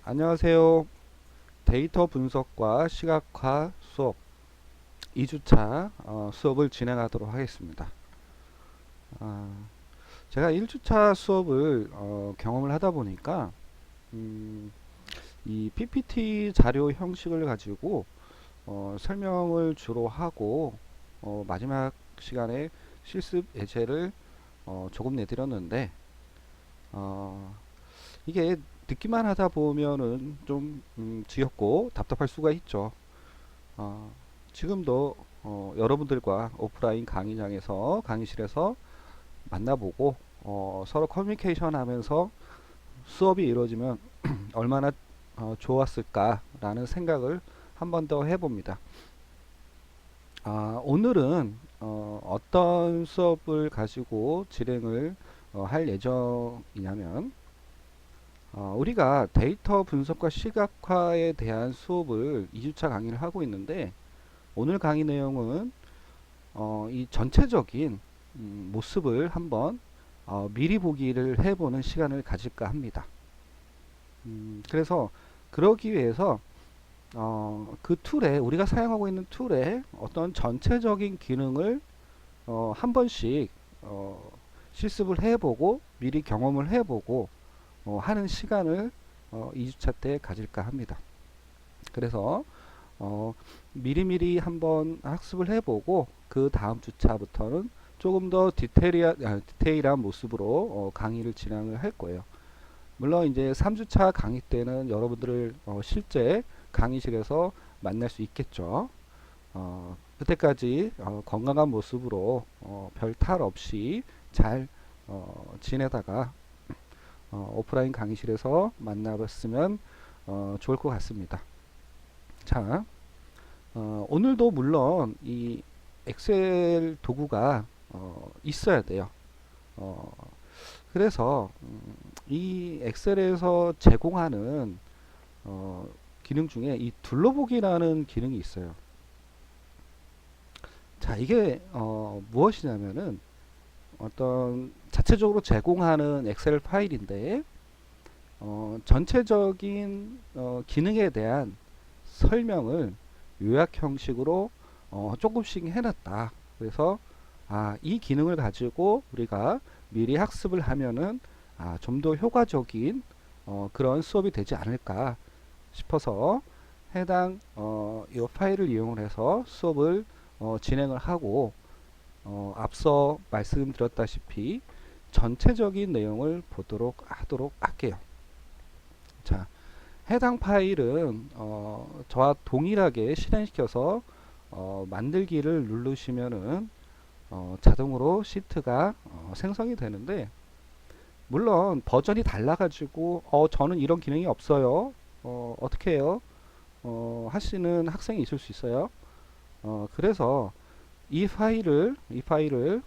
안녕하세요. 데이터 분석과 시각화 수업 2주차 수업을 진행하도록 하겠습니다. 아, 제가 1주차 수업을 경험을 하다 보니까 음, 이 PPT 자료 형식을 가지고 설명을 주로 하고 마지막 시간에 실습 예제를 조금 내드렸는데 어, 이게 듣기만 하다 보면은 좀 지겹고 답답할 수가 있죠. 어, 지금도 여러분들과 오프라인 강의장에서 강의실에서 만나보고 서로 커뮤니케이션 하면서 수업이 이루어지면 얼마나 좋았을까라는 생각을 한 번 더 해봅니다. 오늘은 어떤 수업을 가지고 진행을 할 예정이냐면 우리가 데이터 분석과 시각화에 대한 수업을 2주차 강의를 하고 있는데 오늘 강의 내용은 이 전체적인 모습을 한번 미리 보기를 해보는 시간을 가질까 합니다. 그래서 그러기 위해서 그 툴에 우리가 사용하고 있는 툴에 어떤 전체적인 기능을 한 번씩 실습을 해보고 미리 경험을 해보고 하는 시간을 2주차 때 가질까 합니다. 그래서 미리미리 한번 학습을 해보고 그 다음 주차부터는 조금 더 디테일한 모습으로 강의를 진행을 할 거예요. 물론 이제 3주차 강의 때는 여러분들을 실제 강의실에서 만날 수 있겠죠. 그때까지 건강한 모습으로 별 탈 없이 잘 지내다가 오프라인 강의실에서 만나봤으면 좋을 것 같습니다. 자, 오늘도 물론 이 엑셀 도구가 있어야 돼요. 어, 그래서 이 엑셀에서 제공하는 기능 중에 이 둘러보기라는 기능이 있어요. 자, 이게 무엇이냐면은 어떤 자체적으로 제공하는 엑셀 파일인데 전체적인 기능에 대한 설명을 요약 형식으로 조금씩 해놨다. 그래서 이 기능을 가지고 우리가 미리 학습을 하면은 좀 더 효과적인 그런 수업이 되지 않을까 싶어서 해당 이 파일을 이용을 해서 수업을 진행을 하고 앞서 말씀드렸다시피 전체적인 내용을 보도록 하도록 할게요. 자, 해당 파일은 저와 동일하게 실행시켜서 만들기를 누르시면은 자동으로 시트가 생성이 되는데 물론 버전이 달라가지고 저는 이런 기능이 없어요. 어떻게 해요? 하시는 학생이 있을 수 있어요. 그래서 이 파일을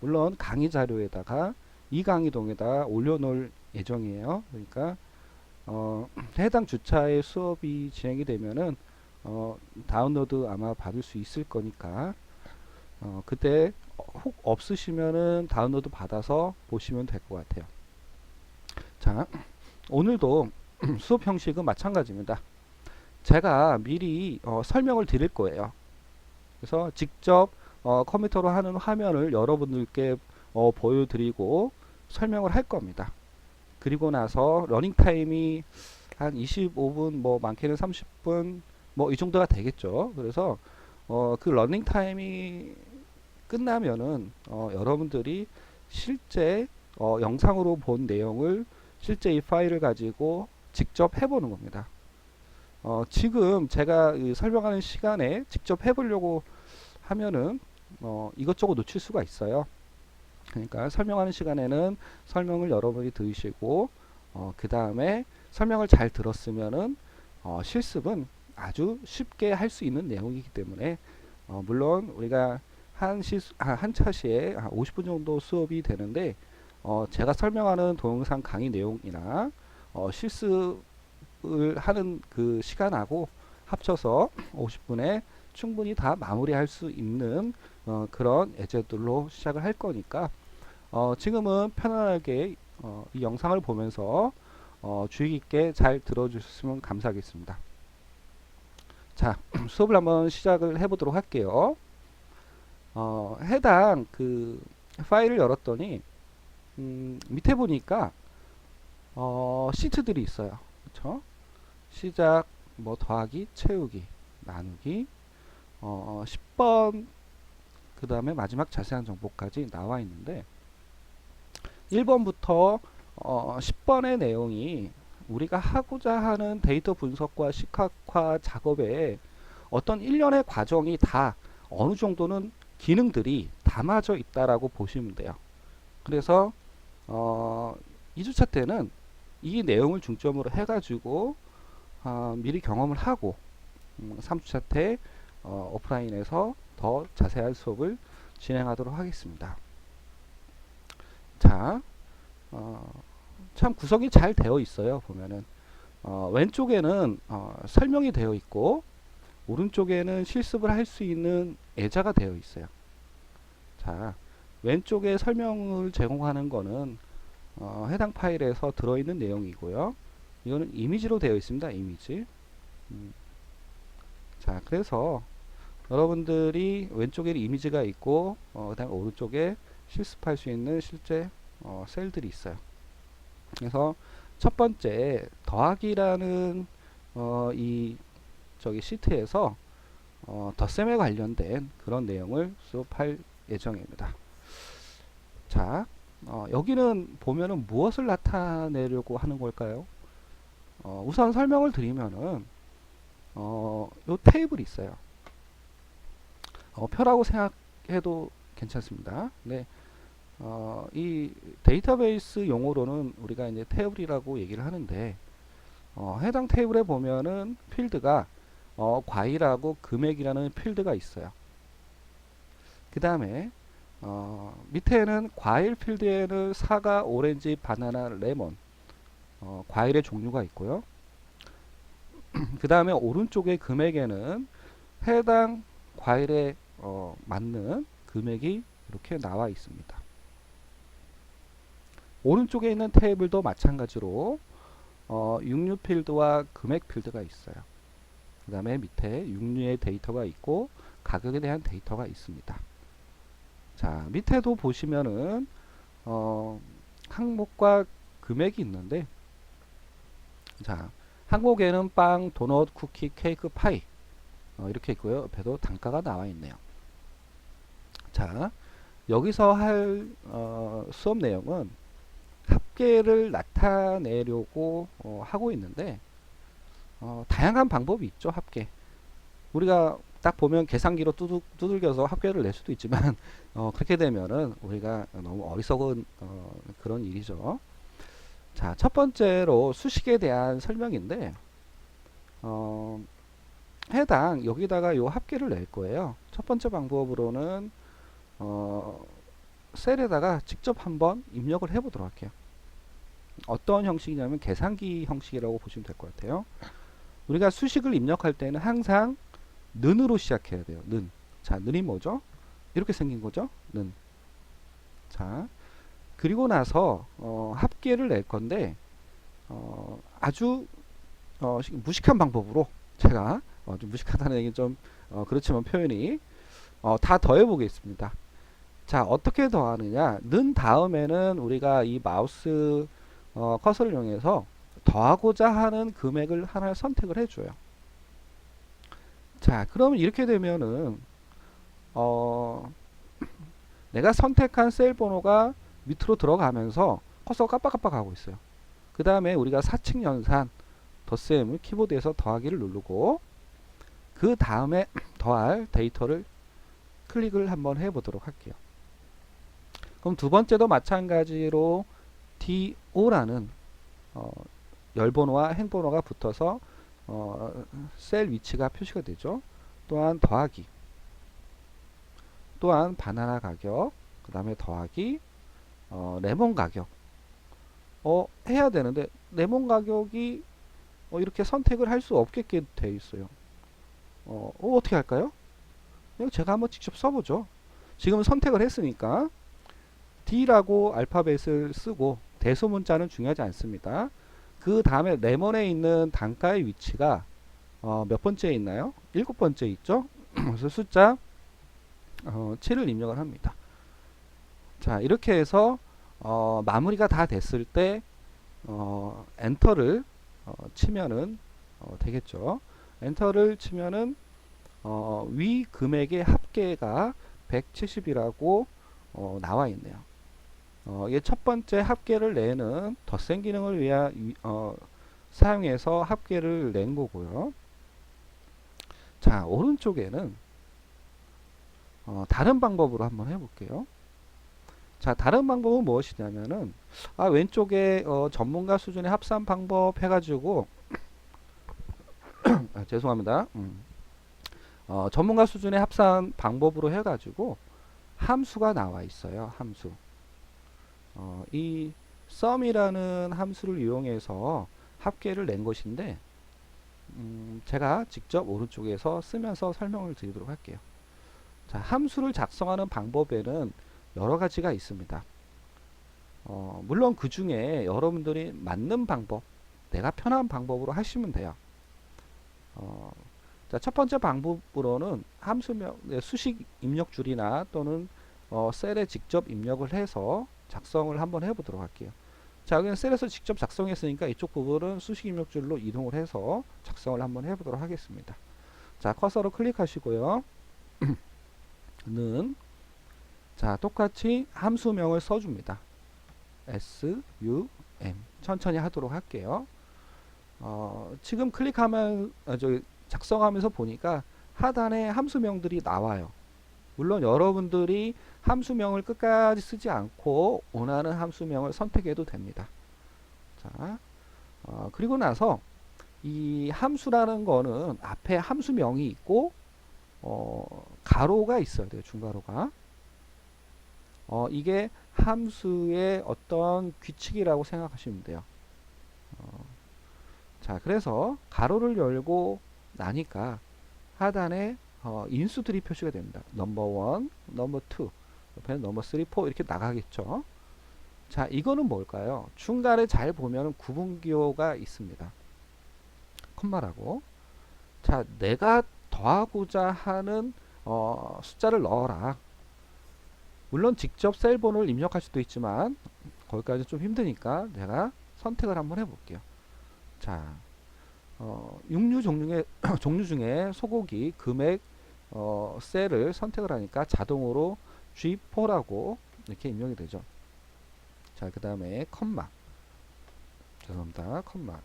물론 강의 자료에다가 이 강의동에다 올려놓을 예정이에요. 그러니까 해당 주차의 수업이 진행이 되면은 다운로드 아마 받을 수 있을 거니까 그때 혹 없으시면은 다운로드 받아서 보시면 될 것 같아요. 자, 오늘도 수업 형식은 마찬가지입니다. 제가 미리 설명을 드릴 거예요. 그래서 직접 컴퓨터로 하는 화면을 여러분들께 보여드리고 설명을 할 겁니다. 그리고 나서 러닝 타임이 한 25분, 뭐 많게는 30분, 뭐 이 정도가 되겠죠. 그래서 그 러닝 타임이 끝나면은 여러분들이 실제 영상으로 본 내용을 실제 이 파일을 가지고 직접 해보는 겁니다. 지금 제가 설명하는 시간에 직접 해보려고 하면은 이것저것 놓칠 수가 있어요. 그러니까 설명하는 시간에는 설명을 여러분이 들으시고 그 다음에 설명을 잘 들었으면은 실습은 아주 쉽게 할 수 있는 내용이기 때문에 물론 우리가 한 차시에 50분 정도 수업이 되는데 제가 설명하는 동영상 강의 내용이나 실습을 하는 그 시간하고 합쳐서 50분에 충분히 다 마무리할 수 있는 그런 예제들로 시작을 할 거니까 지금은 편안하게 이 영상을 보면서 주의 깊게 잘 들어주셨으면 감사하겠습니다. 자, 수업을 한번 시작을 해보도록 할게요. 해당 그 파일을 열었더니 밑에 보니까 시트들이 있어요. 그쵸? 시작, 뭐 더하기, 채우기, 나누기, 10번, 그 다음에 마지막 자세한 정보까지 나와 있는데 1번부터 10번의 내용이 우리가 하고자 하는 데이터 분석과 시각화 작업에 어떤 일련의 과정이 다 어느 정도는 기능들이 담아져 있다라고 보시면 돼요. 그래서 2주차 때는 이 내용을 중점으로 해가지고 미리 경험을 하고 3주차 때 오프라인에서 더 자세한 수업을 진행하도록 하겠습니다. 자, 참 구성이 잘 되어 있어요. 보면은 왼쪽에는 설명이 되어 있고 오른쪽에는 실습을 할 수 있는 예자가 되어 있어요. 자, 왼쪽에 설명을 제공하는 거는 해당 파일에서 들어있는 내용이고요. 이거는 이미지로 되어 있습니다. 이미지. 자, 그래서 여러분들이 왼쪽에 이미지가 있고 그다음에 오른쪽에 실습할 수 있는 실제 셀들이 있어요. 그래서 첫 번째 더하기라는 이 저기 시트에서 덧셈에 관련된 그런 내용을 수업할 예정입니다. 자, 여기는 보면은 무엇을 나타내려고 하는 걸까요? 우선 설명을 드리면은 요 테이블이 있어요. 표라고 생각해도 괜찮습니다. 네, 이 데이터베이스 용어로는 우리가 이제 테이블이라고 얘기를 하는데 해당 테이블에 보면은 필드가 과일하고 금액이라는 필드가 있어요. 그 다음에 밑에는 과일 필드에는 사과, 오렌지, 바나나, 레몬 과일의 종류가 있고요. 그 다음에 오른쪽의 금액에는 해당 과일에 맞는 금액이 이렇게 나와 있습니다. 오른쪽에 있는 테이블도 마찬가지로 육류 필드와 금액 필드가 있어요. 그 다음에 밑에 육류의 데이터가 있고 가격에 대한 데이터가 있습니다. 자, 밑에도 보시면은 항목과 금액이 있는데, 자, 항목에는 빵, 도넛, 쿠키, 케이크, 파이 이렇게 있고요. 옆에도 단가가 나와 있네요. 자, 여기서 할 수업 내용은 합계를 나타내려고 하고 있는데 다양한 방법이 있죠. 합계. 우리가 딱 보면 계산기로 두들겨서 합계를 낼 수도 있지만 그렇게 되면은 우리가 너무 어리석은 그런 일이죠. 자, 첫 번째로 수식에 대한 설명인데 해당 여기다가 요 합계를 낼 거예요. 첫 번째 방법으로는 셀에다가 직접 한번 입력을 해 보도록 할게요. 어떤 형식이냐면 계산기 형식이라고 보시면 될 것 같아요. 우리가 수식을 입력할 때는 항상 는으로 시작해야 돼요. 는. 자, 는이 뭐죠? 이렇게 생긴 거죠? 는. 자, 그리고 나서 합계를 낼 건데 아주 무식한 방법으로 제가 좀 무식하다는 얘기 좀 그렇지만 표현이 다 더해 보겠습니다. 자, 어떻게 더하느냐? 는 다음에는 우리가 이 마우스 커서를 이용해서 더하고자 하는 금액을 하나 선택을 해줘요. 자, 그러면 이렇게 되면은 내가 선택한 셀 번호가 밑으로 들어가면서 커서가 깜빡깜빡하고 있어요. 그 다음에 우리가 사칙 연산 덧셈을 키보드에서 더하기를 누르고 그 다음에 더할 데이터를 클릭을 한번 해보도록 할게요. 그럼 두 번째도 마찬가지로 DO라는 열번호와 행번호가 붙어서 셀 위치가 표시가 되죠. 또한 더하기, 또한 바나나 가격, 그 다음에 더하기 레몬 가격 해야 되는데 레몬 가격이 이렇게 선택을 할 수 없게 돼 있어요. 어떻게 할까요? 그냥 제가 한번 직접 써보죠. 지금 선택을 했으니까 D라고 알파벳을 쓰고 대소문자는 중요하지 않습니다. 그 다음에 레몬에 있는 단가의 위치가 몇 번째에 있나요? 7번째 있죠? 그래서 숫자 7을 입력을 합니다. 자, 이렇게 해서 마무리가 다 됐을 때 엔터를 치면은 되겠죠. 엔터를 치면은 위 금액의 합계가 170이라고 나와 있네요. 이게 첫 번째 합계를 내는 덧셈 기능을 사용해서 합계를 낸 거고요. 자, 오른쪽에는 다른 방법으로 한번 해볼게요. 자, 다른 방법은 무엇이냐면은 왼쪽에 전문가 수준의 합산 방법 해가지고 죄송합니다. 전문가 수준의 합산 방법으로 해가지고 함수가 나와 있어요. 함수. 이 sum이라는 함수를 이용해서 합계를 낸 것인데 제가 직접 오른쪽에서 쓰면서 설명을 드리도록 할게요. 자, 함수를 작성하는 방법에는 여러 가지가 있습니다. 물론 그 중에 여러분들이 맞는 방법, 내가 편한 방법으로 하시면 돼요. 자, 첫 번째 방법으로는 함수명, 수식 입력 줄이나 또는 셀에 직접 입력을 해서 작성을 한번 해보도록 할게요. 자, 여기는 셀에서 직접 작성했으니까 이쪽 부분은 수식 입력 줄로 이동을 해서 작성을 한번 해보도록 하겠습니다. 자, 커서로 클릭하시고요. 는 자, 똑같이 함수명을 써줍니다. sum 천천히 하도록 할게요. 지금 클릭하면 작성하면서 보니까 하단에 함수명들이 나와요. 물론 여러분들이 함수명을 끝까지 쓰지 않고 원하는 함수명을 선택해도 됩니다. 자, 그리고 나서 이 함수라는 거는 앞에 함수명이 있고 가로가 있어야 돼요. 중가로가. 이게 함수의 어떤 규칙이라고 생각하시면 돼요. 자, 그래서 가로를 열고 나니까 하단에 인수들이 표시가 됩니다. 넘버 1, 넘버 2, 옆에는 넘버 3, 4 이렇게 나가겠죠. 자, 이거는 뭘까요? 중간에 잘 보면 구분기호가 있습니다. 콤마라고. 자, 내가 더하고자 하는 숫자를 넣어라. 물론 직접 셀 번호를 입력할 수도 있지만 거기까지 좀 힘드니까 제가 선택을 한번 해볼게요. 자, 육류 종류 중에 소고기 금액 셀을 선택을 하니까 자동으로 G4라고 이렇게 입력이 되죠. 자, 그 다음에 컴마, 죄송합니다. 컴마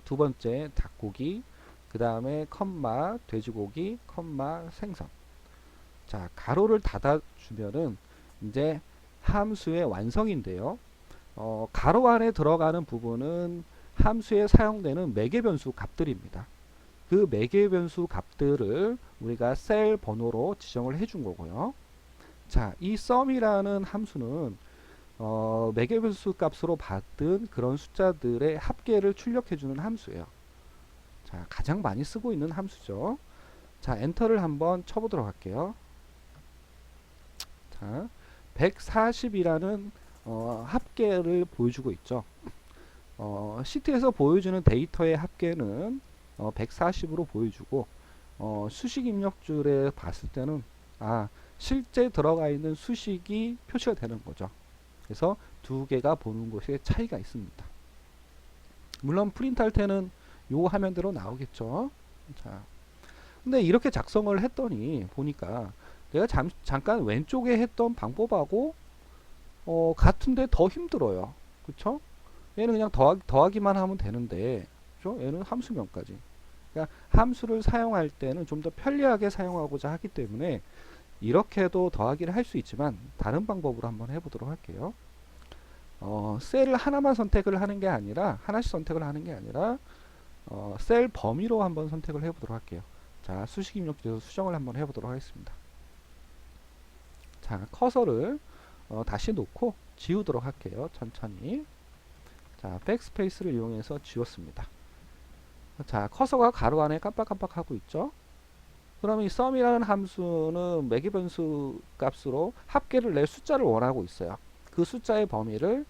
두 번째 닭고기, 그 다음에 컴마 돼지고기, 컴마 생선. 자, 가로를 닫아주면은 이제 함수의 완성인데요. 가로 안에 들어가는 부분은 함수에 사용되는 매개변수 값들입니다. 그 매개변수 값들을 우리가 셀 번호로 지정을 해준 거고요. 자, 이 sum이라는 함수는 매개변수 값으로 받은 그런 숫자들의 합계를 출력해주는 함수예요. 자, 가장 많이 쓰고 있는 함수죠. 자, 엔터를 한번 쳐보도록 할게요. 자, 140이라는 합계를 보여주고 있죠. 시트에서 보여주는 데이터의 합계는 140으로 보여주고 수식 입력줄에 봤을 때는 실제 들어가 있는 수식이 표시가 되는 거죠. 그래서 두 개가 보는 곳에 차이가 있습니다. 물론 프린트할 때는 요 화면대로 나오겠죠. 자, 근데 이렇게 작성을 했더니 보니까 내가 잠깐 왼쪽에 했던 방법하고 같은데 더 힘들어요. 그쵸? 얘는 그냥 더하기만 하면 되는데, 그죠? 얘는 함수명까지. 그러니까 함수를 사용할 때는 좀 더 편리하게 사용하고자 하기 때문에 이렇게도 더하기를 할 수 있지만 다른 방법으로 한번 해보도록 할게요. 셀을 하나만 선택을 하는 게 아니라 하나씩 선택을 하는 게 아니라 셀 범위로 한번 선택을 해보도록 할게요. 자, 수식 입력에서 수정을 한번 해보도록 하겠습니다. 자, 커서를 다시 놓고 지우도록 할게요. 천천히. 자, 백스페이스를 이용해서 지웠습니다. 자, 커서가 가로 안에 깜빡깜빡 하고 있죠. 그러면 이 sum이라는 함수는 매개변수 값으로 합계를 낼 숫자를 원하고 있어요. 그 숫자의 범위를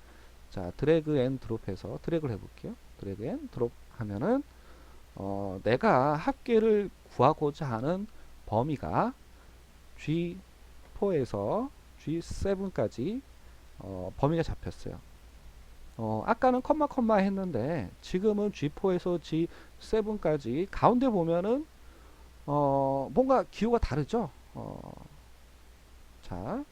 자, 드래그 앤 드롭해서 드래그를 해볼게요. 드래그 앤 드롭 하면은 내가 합계를 구하고자 하는 범위가 G4에서 G7까지 범위가 잡혔어요. 아까는 컴마 했는데 지금은 G4에서 G7까지 가운데 보면은 뭔가 기호가 다르죠. 자,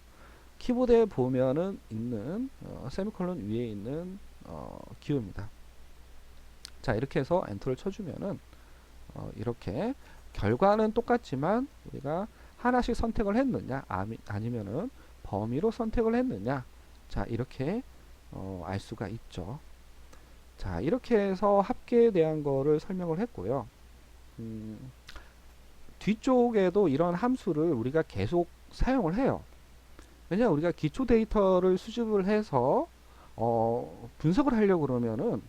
키보드에 보면은 있는 세미콜론 위에 있는 기호입니다. 자, 이렇게 해서 엔터를 쳐주면은 이렇게 결과는 똑같지만 우리가 하나씩 선택을 했느냐 아니면은 범위로 선택을 했느냐, 자 이렇게 알 수가 있죠. 자, 이렇게 해서 합계에 대한 거를 설명을 했고요. 뒤쪽에도 이런 함수를 우리가 계속 사용을 해요. 왜냐하면 우리가 기초 데이터를 수집을 해서 분석을 하려고 그러면은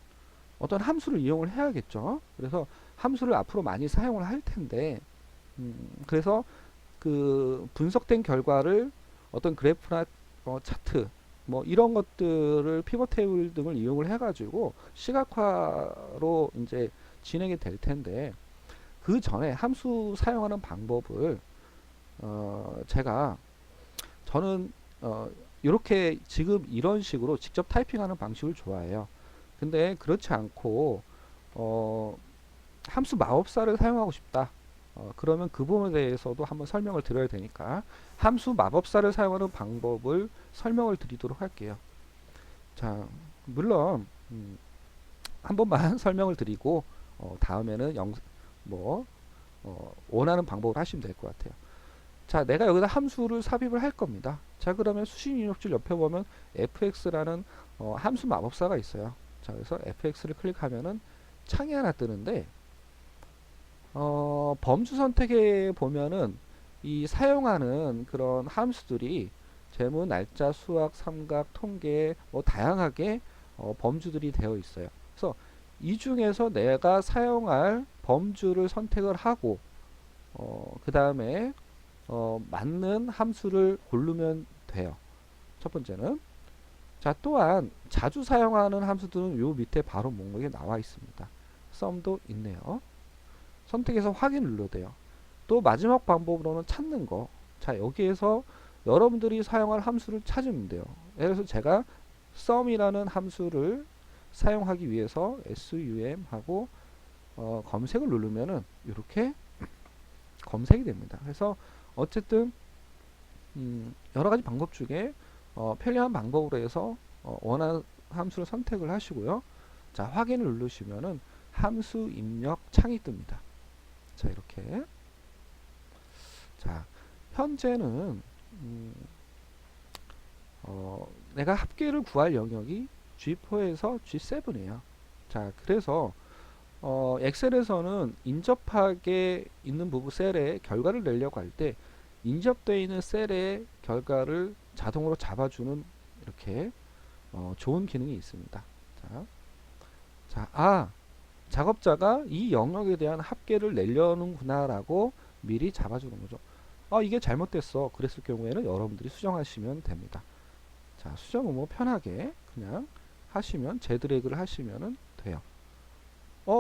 어떤 함수를 이용을 해야겠죠. 그래서 함수를 앞으로 많이 사용을 할 텐데, 그래서 그 분석된 결과를 어떤 그래프나 차트 뭐 이런 것들을 피벗 테이블 등을 이용을 해가지고 시각화로 이제 진행이 될 텐데, 그 전에 함수 사용하는 방법을 저는 이렇게 지금 이런 식으로 직접 타이핑하는 방식을 좋아해요. 근데 그렇지 않고 함수 마법사를 사용하고 싶다. 그러면 그 부분에 대해서도 한번 설명을 드려야 되니까 함수 마법사를 사용하는 방법을 설명을 드리도록 할게요. 자, 물론 한 번만 설명을 드리고 다음에는 원하는 방법을 하시면 될 것 같아요. 자, 내가 여기다 함수를 삽입을 할 겁니다. 자, 그러면 수식 입력줄 옆에 보면 fx라는 함수 마법사가 있어요. 자, 그래서 fx를 클릭하면은 창이 하나 뜨는데, 범주 선택에 보면은 이 사용하는 그런 함수들이 재무, 날짜, 수학, 삼각, 통계 뭐 다양하게 범주들이 되어 있어요. 그래서 이 중에서 내가 사용할 범주를 선택을 하고 그 다음에 맞는 함수를 고르면 돼요. 첫 번째는. 자, 또한 자주 사용하는 함수들은 요 밑에 바로 목록에 나와 있습니다. 썸도 있네요. 선택해서 확인 눌러야 돼요. 또 마지막 방법으로는 찾는 거. 자, 여기에서 여러분들이 사용할 함수를 찾으면 돼요. 예를 들어서 제가 sum이라는 함수를 사용하기 위해서 sum 하고 검색을 누르면은 이렇게 검색이 됩니다. 그래서 어쨌든 여러 가지 방법 중에 편리한 방법으로 해서 원하는 함수를 선택을 하시고요. 자, 확인을 누르시면은 함수 입력 창이 뜹니다. 자, 이렇게. 자, 현재는 내가 합계를 구할 영역이 G4에서 G7이에요. 자, 그래서 엑셀에서는 인접하게 있는 부분 셀에 결과를 내려고 할 때 인접되어 있는 셀의 결과를 자동으로 잡아주는 이렇게 좋은 기능이 있습니다. 작업자가 이 영역에 대한 합계를 내려는구나 라고 미리 잡아주는 거죠. 이게 잘못됐어. 그랬을 경우에는 여러분들이 수정하시면 됩니다. 자, 수정은 뭐 편하게 그냥 하시면 재드래그를 하시면 돼요.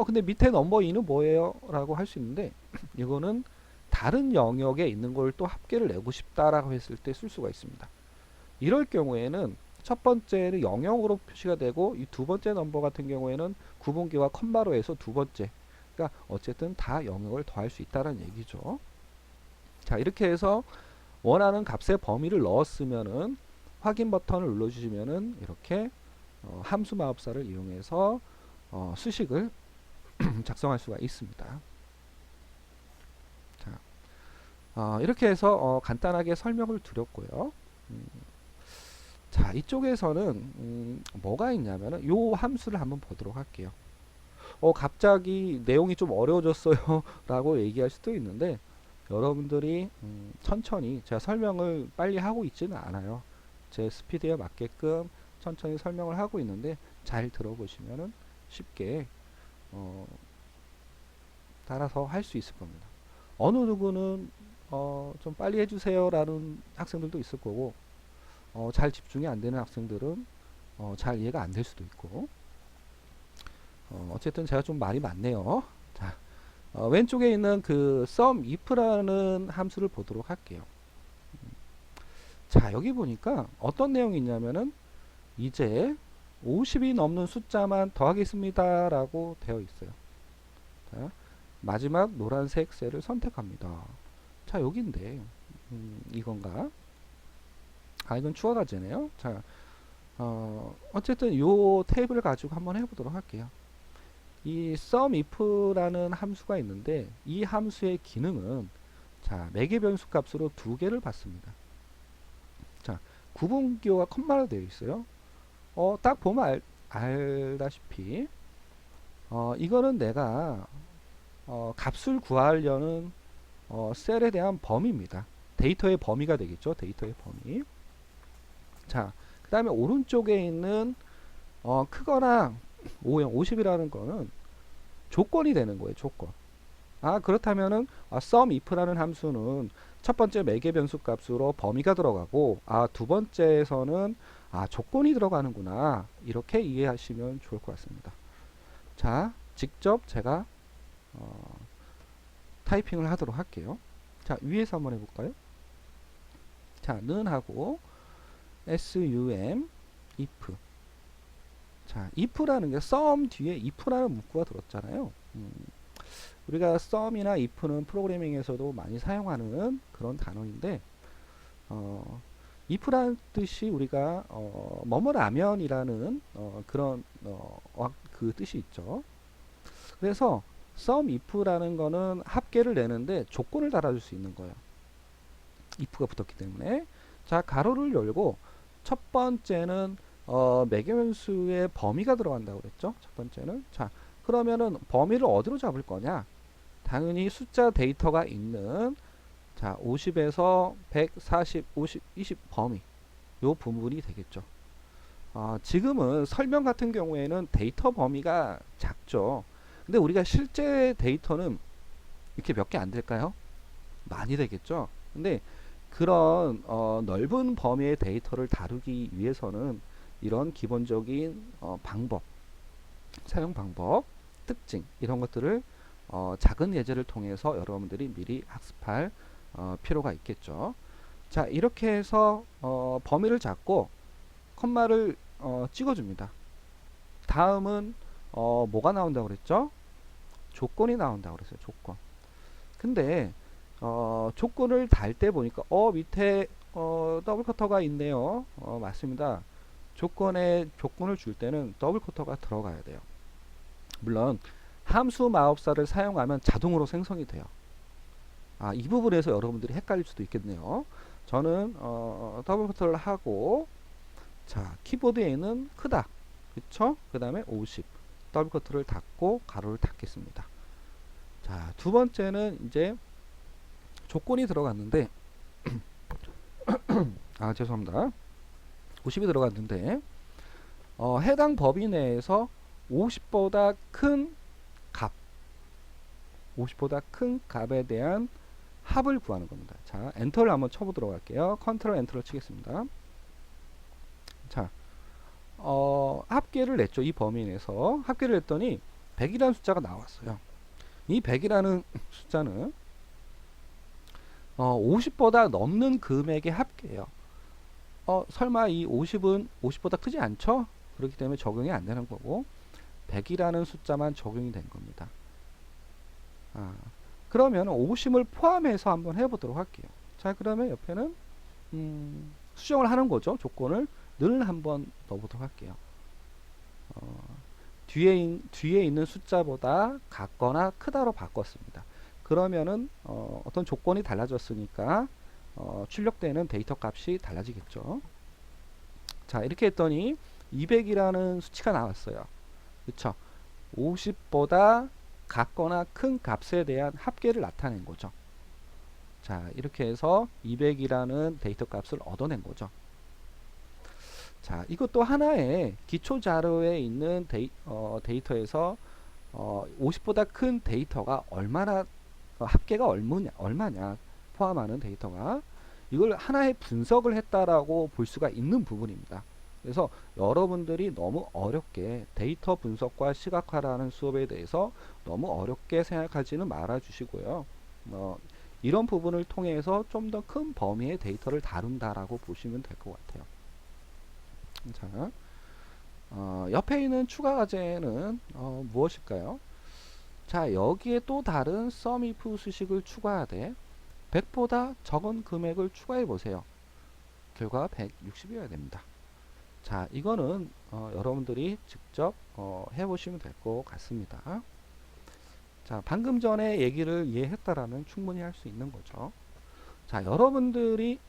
근데 밑에 넘버 2는 뭐예요? 라고 할 수 있는데 이거는 다른 영역에 있는 걸 또 합계를 내고 싶다라고 했을 때 쓸 수가 있습니다. 이럴 경우에는 첫 번째는 영역으로 표시가 되고 이 두 번째 넘버 같은 경우에는 구분기와 컴마로 해서 두 번째. 그러니까 어쨌든 다 영역을 더할 수 있다는 얘기죠. 자, 이렇게 해서 원하는 값의 범위를 넣었으면은 확인 버튼을 눌러주시면은 이렇게 함수 마법사를 이용해서 수식을 작성할 수가 있습니다. 자, 이렇게 해서 간단하게 설명을 드렸고요. 자, 이쪽에서는 뭐가 있냐면은 요 함수를 한번 보도록 할게요. 갑자기 내용이 좀 어려워졌어요 라고 얘기할 수도 있는데, 여러분들이 천천히, 제가 설명을 빨리 하고 있지는 않아요. 제 스피드에 맞게끔 천천히 설명을 하고 있는데 잘 들어보시면은 쉽게 따라서 할 수 있을 겁니다. 어느 누구는 좀 빨리 해주세요 라는 학생들도 있을 거고, 잘 집중이 안 되는 학생들은 잘 이해가 안 될 수도 있고. 어쨌든 제가 좀 말이 많네요. 자, 왼쪽에 있는 그 sum if라는 함수를 보도록 할게요. 자, 여기 보니까 어떤 내용이 있냐면은 이제 50이 넘는 숫자만 더하겠습니다 라고 되어 있어요. 자, 마지막 노란색 셀을 선택합니다. 자, 여기인데 이건가? 이건 추가 과제네요. 자, 어쨌든 요 테이블을 가지고 한번 해보도록 할게요. 이 sum if라는 함수가 있는데 이 함수의 기능은 자, 매개 변수 값으로 두 개를 받습니다. 자, 구분기호가 컴마로 되어 있어요. 딱 보면 알다시피 이거는 내가 값을 구하려는 셀에 대한 범위입니다. 데이터의 범위가 되겠죠. 데이터의 범위. 자, 그 다음에 오른쪽에 있는 크거나 50이라는 거는 조건이 되는 거예요. 조건. 그렇다면은 sum if라는 함수는 첫 번째 매개 변수 값으로 범위가 들어가고 두 번째에서는 조건이 들어가는구나. 이렇게 이해하시면 좋을 것 같습니다. 자, 직접 제가 타이핑을 하도록 할게요. 자, 위에서 한번 해볼까요? 자, 는 하고 sum if. 자, if라는 게 sum 뒤에 if라는 문구가 들었잖아요. 우리가 sum이나 if는 프로그래밍에서도 많이 사용하는 그런 단어인데 if라는 뜻이 우리가 뭐뭐라면이라는 그런 그 뜻이 있죠. 그래서 sum if라는 거는 합계를 내는데 조건을 달아줄 수 있는 거예요. if가 붙었기 때문에. 자, 가로를 열고 첫 번째는 매개변수의 범위가 들어간다고 그랬죠. 첫 번째는. 자, 그러면은 범위를 어디로 잡을 거냐? 당연히 숫자 데이터가 있는 자, 50에서 140, 50, 20 범위 요 부분이 되겠죠. 지금은 설명 같은 경우에는 데이터 범위가 작죠. 근데 우리가 실제 데이터는 이렇게 몇 개 안 될까요? 많이 되겠죠. 근데 그런 넓은 범위의 데이터를 다루기 위해서는 이런 기본적인 방법, 사용 방법, 특징 이런 것들을 작은 예제를 통해서 여러분들이 미리 학습할 필요가 있겠죠. 자, 이렇게 해서 범위를 잡고 컴마를 찍어줍니다. 다음은 뭐가 나온다고 그랬죠? 조건이 나온다고 그랬어요. 조건. 근데 조건을 달 때 보니까 밑에 더블 커터가 있네요. 맞습니다. 조건을 줄 때는 더블 커터가 들어가야 돼요. 물론 함수 마법사를 사용하면 자동으로 생성이 돼요. 이 부분에서 여러분들이 헷갈릴 수도 있겠네요. 저는 더블 커터를 하고 자, 키보드에 있는 크다. 그쵸? 그 다음에 50 더블 커터를 닫고 가로를 닫겠습니다. 자, 두 번째는 이제 조건이 들어갔는데 죄송합니다. 50이 들어갔는데 해당 범위 내에서 50보다 큰 값 50보다 큰 값에 대한 합을 구하는 겁니다. 자, 엔터를 한번 쳐보도록 할게요. 컨트롤 엔터를 치겠습니다. 자, 합계를 냈죠. 이 범위 내에서 합계를 했더니 100이라는 숫자가 나왔어요. 이 100이라는 숫자는 50보다 넘는 금액의 합계예요. 설마 이 50은 50보다 크지 않죠? 그렇기 때문에 적용이 안 되는 거고 100이라는 숫자만 적용이 된 겁니다. 그러면 50을 포함해서 한번 해보도록 할게요. 자, 그러면 옆에는 수정을 하는 거죠. 조건을 늘 한번 넣어보도록 할게요. 뒤에 있는 숫자보다 같거나 크다로 바꿨습니다. 그러면은 어떤 조건이 달라졌으니까 출력되는 데이터 값이 달라지겠죠. 자, 이렇게 했더니 200이라는 수치가 나왔어요. 그쵸? 50보다 같거나 큰 값에 대한 합계를 나타낸 거죠. 자, 이렇게 해서 200이라는 데이터 값을 얻어낸 거죠. 자, 이것도 하나의 기초 자료에 있는 데이터에서 50보다 큰 데이터가 얼마나 합계가 얼마냐 포함하는 데이터가 이걸 하나의 분석을 했다라고 볼 수가 있는 부분입니다. 그래서 여러분들이 너무 어렵게 데이터 분석과 시각화라는 수업에 대해서 너무 어렵게 생각하지는 말아 주시고요. 어, 이런 부분을 통해서 좀 더 큰 범위의 데이터를 다룬다라고 보시면 될 것 같아요. 자, 옆에 있는 추가 과제는 무엇일까요? 자, 여기에 또 다른 sum if 수식을 추가하되 100보다 적은 금액을 추가해 보세요. 결과 160이어야 됩니다. 자, 이거는 여러분들이 직접 해보시면 될 것 같습니다. 자, 방금 전에 얘기를 이해했다라면 충분히 할 수 있는 거죠. 자, 여러분들이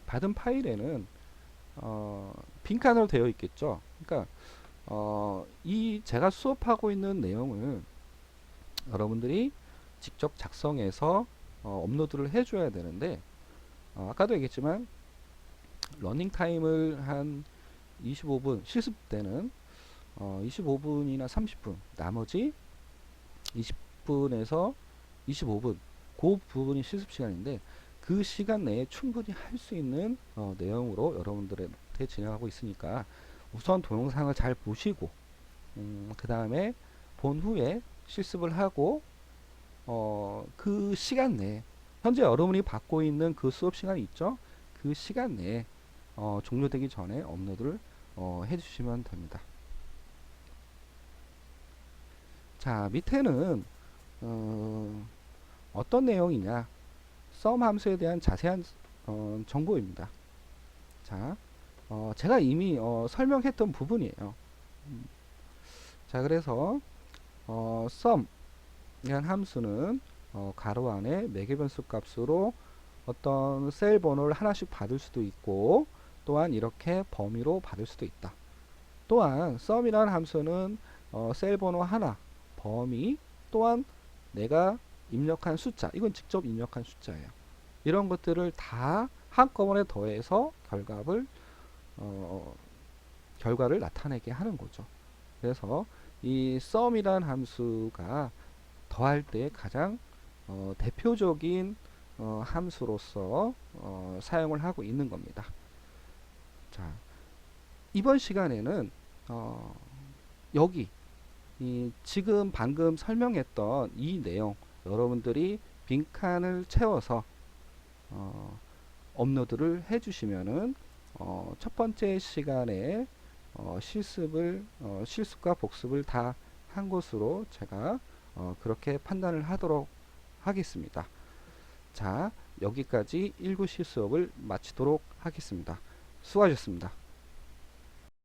받은 파일에는 빈칸으로 되어 있겠죠. 그러니까 이 제가 수업하고 있는 내용을 여러분들이 직접 작성해서 업로드를 해줘야 되는데 아까도 얘기했지만 러닝 타임을 한 25분 실습 때는 25분이나 30분 나머지 20분에서 25분 그 부분이 실습 시간인데 그 시간 내에 충분히 할 수 있는 내용으로 여러분들한테 진행하고 있으니까 우선 동영상을 잘 보시고 그 다음에 본 후에 실습을 하고 그 시간 내에 현재 여러분이 받고 있는 그 수업 시간이 있죠. 그 시간 내에 종료되기 전에 업로드를 해주시면 됩니다. 자, 밑에는 어떤 내용이냐, sum 함수에 대한 자세한 정보입니다. 자, 제가 이미 설명했던 부분이에요. 자, 그래서 sum 이란 함수는 가로 안에 매개 변수 값으로 어떤 셀 번호를 하나씩 받을 수도 있고 또한 이렇게 범위로 받을 수도 있다. 또한 sum이라는 함수는 셀 번호 하나, 범위, 또한 내가 입력한 숫자, 이건 직접 입력한 숫자예요. 이런 것들을 다 한꺼번에 더해서 결과를 나타내게 하는 거죠. 그래서 이 sum이라는 함수가 더할 때 가장 대표적인 함수로서 사용을 하고 있는 겁니다. 자, 이번 시간에는 여기 지금 방금 설명했던 이 내용 여러분들이 빈칸을 채워서 업로드를 해주시면은 첫 번째 시간에 실습과 복습을 다 한 것으로 제가 그렇게 판단을 하도록 하겠습니다. 자, 여기까지 1구 실수업을 마치도록 하겠습니다. 수고하셨습니다.